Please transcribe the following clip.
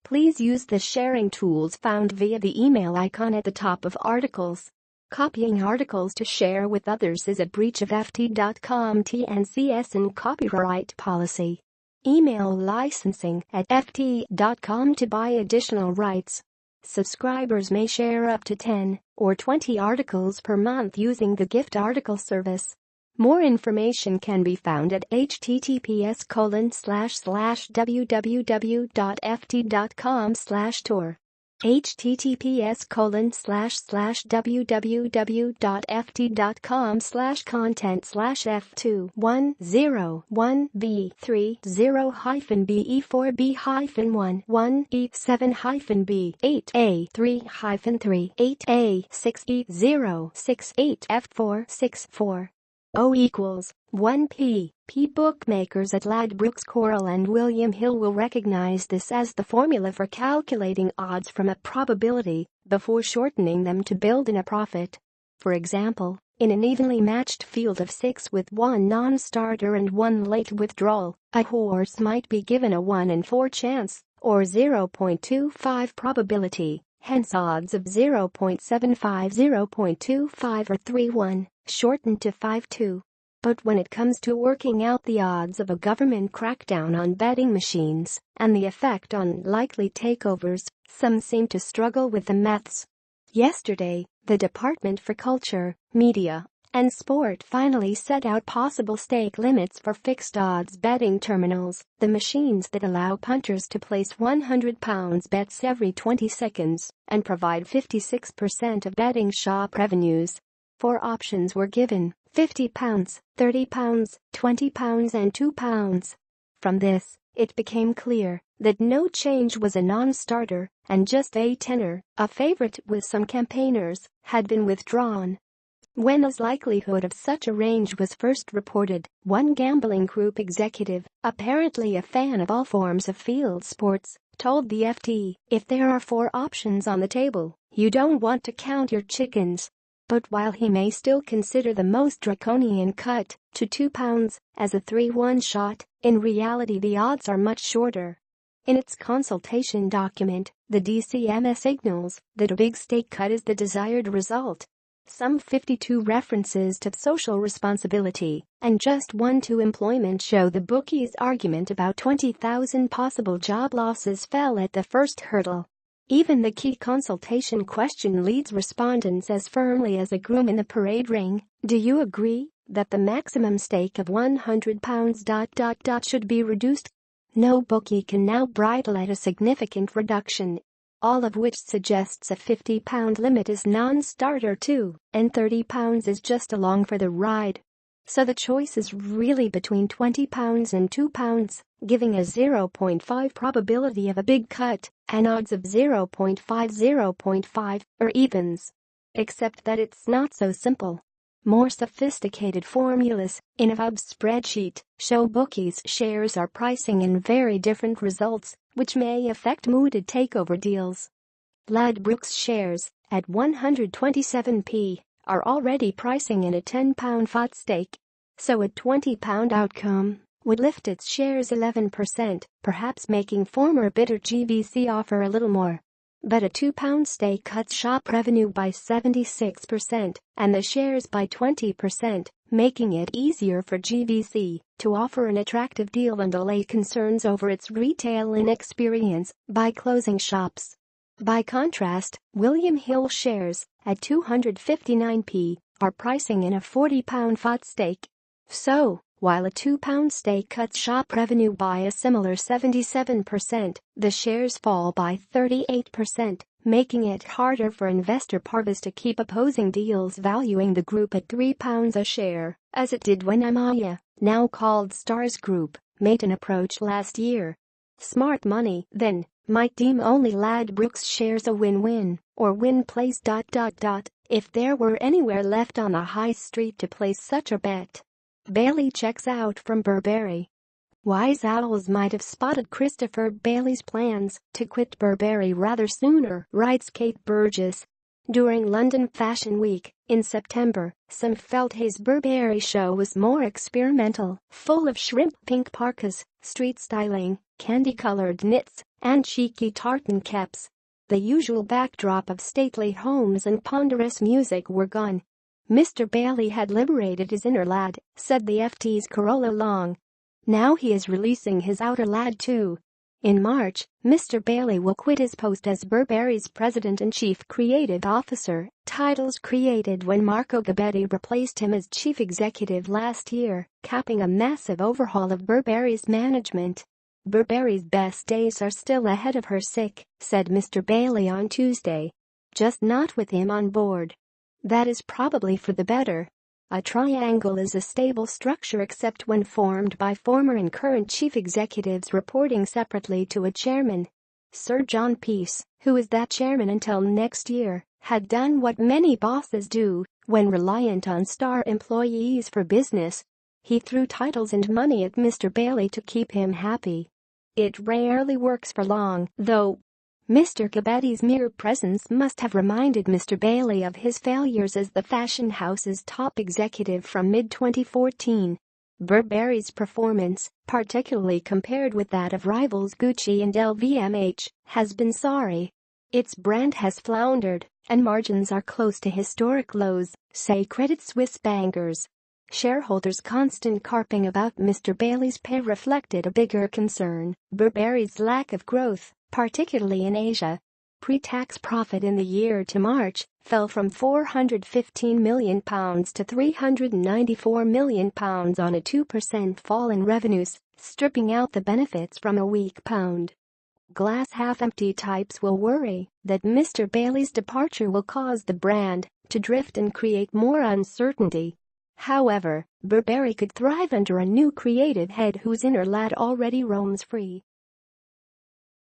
Please use the sharing tools found via the email icon at the top of articles. Copying articles to share with others is a breach of ft.com TNCS and copyright policy. Email licensing at ft.com to buy additional rights. Subscribers may share up to 10 or 20 articles per month using the gift article service. More information can be found at https://www.ft.com/tour. https://www.ft.com/f210B30838A3-B4B-1 1E7-B8A3-B8A6E068 O equals 1P. Bookmakers at Ladbrokes Coral and William Hill will recognize this as the formula for calculating odds from a probability before shortening them to build in a profit. For example, in an evenly matched field of 6 with one non-starter and one late withdrawal, a horse might be given a 1 in 4 chance, or 0.25 probability, hence odds of 0.75, 0.25 or 3-1, shortened to 5-2. But when it comes to working out the odds of a government crackdown on betting machines and the effect on likely takeovers, some seem to struggle with the maths. Yesterday, the Department for Culture, Media, and Sport finally set out possible stake limits for fixed odds betting terminals, the machines that allow punters to place £100 bets every 20 seconds and provide 56% of betting shop revenues. 4 options were given: £50, £30, £20 and £2. From this, it became clear that no change was a non-starter and just a tenner, a favorite with some campaigners, had been withdrawn. When the likelihood of such a range was first reported, one gambling group executive, apparently a fan of all forms of field sports, told the FT, "If there are 4 options on the table, you don't want to count your chickens." But while he may still consider the most draconian cut, to £2, as a 3-1 shot, in reality the odds are much shorter. In its consultation document, the DCMS signals that a big stake cut is the desired result. Some 52 references to social responsibility and just 1 to employment show the bookie's argument about 20,000 possible job losses fell at the first hurdle. Even the key consultation question leads respondents as firmly as a groom in the parade ring: "Do you agree that the maximum stake of £100 should be reduced?" No bookie can now bridle at a significant reduction. All of which suggests a £50 limit is non-starter too, and £30 is just along for the ride. So the choice is really between £20 and £2, giving a 0.5 probability of a big cut and odds of 0.5, 0.5, or evens. Except that it's not so simple. More sophisticated formulas, in a hub spreadsheet, show bookies' shares are pricing in very different results, which may affect mooted takeover deals. Ladbrokes shares, at 127p, are already pricing in a £10 FOT stake. So a £20 outcome would lift its shares 11%, perhaps making former bidder GVC offer a little more. But a £2 stake cuts shop revenue by 76% and the shares by 20%, making it easier for GVC to offer an attractive deal and allay concerns over its retail inexperience by closing shops. By contrast, William Hill shares, at 259p, are pricing in a £40 FOT stake. So, while a £2 stake cuts shop revenue by a similar 77%, the shares fall by 38%, making it harder for investor parvas to keep opposing deals valuing the group at £3 a share, as it did when Amaya, now called Stars Group, made an approach last year. Smart money, then, might deem only Ladbrokes shares a win-win, or win place ... if there were anywhere left on the high street to place such a bet. Bailey checks out from Burberry. Wise owls might have spotted Christopher Bailey's plans to quit Burberry rather sooner, writes Kate Burgess. During London Fashion Week, in September, some felt his Burberry show was more experimental, full of shrimp pink parkas, street styling, candy-colored knits, and cheeky tartan caps. The usual backdrop of stately homes and ponderous music were gone. Mr. Bailey had liberated his inner lad, said the FT's Corolla Long. Now he is releasing his outer lad too. In March, Mr. Bailey will quit his post as Burberry's President and Chief Creative Officer, titles created when Marco Gabbetti replaced him as Chief Executive last year, capping a massive overhaul of Burberry's management. Burberry's best days are still ahead of her, said Mr. Bailey on Tuesday. Just not with him on board. That is probably for the better. A triangle is a stable structure except when formed by former and current chief executives reporting separately to a chairman. Sir John Peace, who is that chairman until next year, had done what many bosses do when reliant on star employees for business. He threw titles and money at Mr. Bailey to keep him happy. It rarely works for long, though. Mr. Gabetti's mere presence must have reminded Mr. Bailey of his failures as the fashion house's top executive from mid-2014. Burberry's performance, particularly compared with that of rivals Gucci and LVMH, has been sorry. Its brand has floundered, and margins are close to historic lows, say Credit Suisse bankers. Shareholders' constant carping about Mr. Bailey's pay reflected a bigger concern: Burberry's lack of growth, particularly in Asia. Pre-tax profit in the year to March fell from £415 million to £394 million on a 2% fall in revenues, stripping out the benefits from a weak pound. Glass half-empty types will worry that Mr. Bailey's departure will cause the brand to drift and create more uncertainty. However, Burberry could thrive under a new creative head whose inner lad already roams free.